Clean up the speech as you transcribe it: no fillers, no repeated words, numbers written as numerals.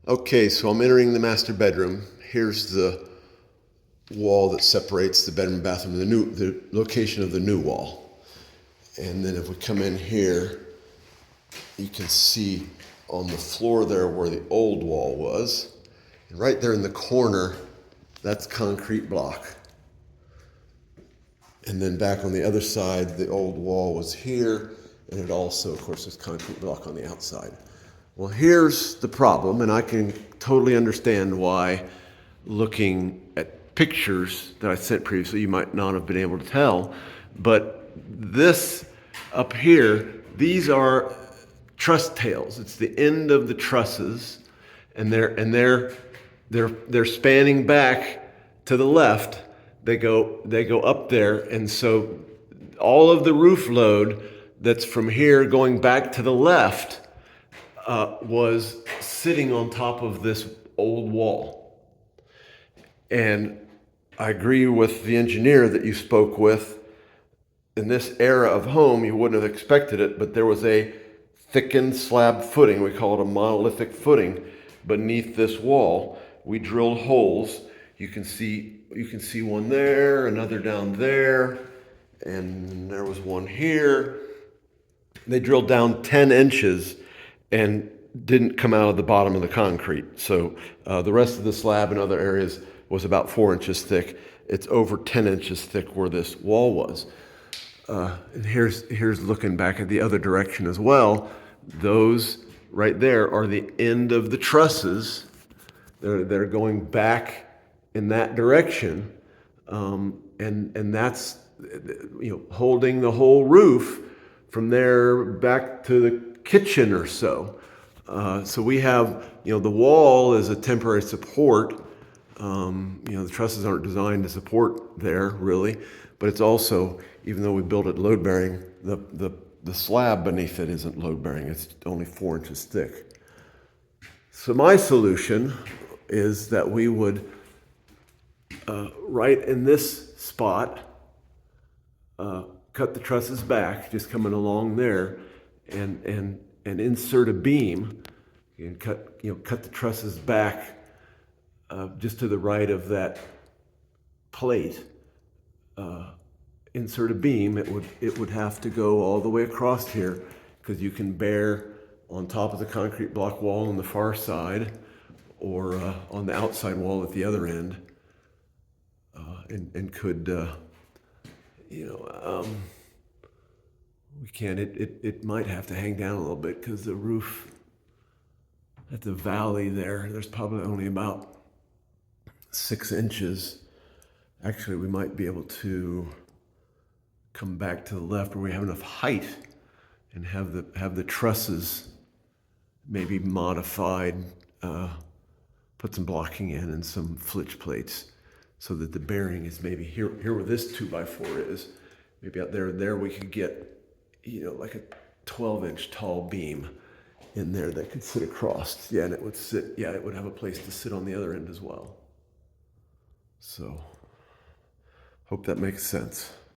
Okay, so I'm entering the master bedroom. Here's the wall that separates the bedroom and bathroom, the location of the new wall. And then if we come in here, you can see on the floor there where the old wall was. And right there in the corner, that's concrete block. And then back on the other side, the old wall was here, and it also, of course, is concrete block on the outside. Well, here's the problem, and I can totally understand why, looking at pictures that I sent previously, you might not have been able to tell. But this up here, these are truss tails. It's the end of the trusses, and they're spanning back to the left. They go up there, and so all of the roof load that's from here going back to the left was sitting on top of this old wall. And I agree with the engineer that you spoke with. In this era of home, you wouldn't have expected it, but there was a thickened slab footing, we call it a monolithic footing, beneath this wall. We drilled holes. You can see one there, another down there, and there was one here. They drilled down 10 inches and didn't come out of the bottom of the concrete. So the rest of the slab in other areas was about 4 inches thick. It's over 10 inches thick where this wall was. And here's looking back at the other direction as well. Those right there are the end of the trusses. They're going back in that direction, and that's holding the whole roof from there back to the kitchen or so. So we have the wall is a temporary support. The trusses aren't designed to support there really, but it's also, even though we built it load bearing, the slab beneath it isn't load bearing. It's only 4 inches thick. So my solution is that we would right in this spot cut the trusses back, just coming along there, and insert a beam and cut the trusses back just to the right of that plate. Insert a beam. It would have to go all the way across here, because you can bear on top of the concrete block wall on the far side, or on the outside wall at the other end, and could we can't. It might have to hang down a little bit, because the roof at the valley there's probably only about 6 inches. Actually, we might be able to come back to the left where we have enough height and have the trusses maybe modified, put some blocking in and some flitch plates, so that the bearing is maybe here where this 2x4 is. Maybe out there we could get like a 12-inch tall beam in there that could sit across. Yeah, and it would sit. Yeah, it would have a place to sit on the other end as well. So, hope that makes sense.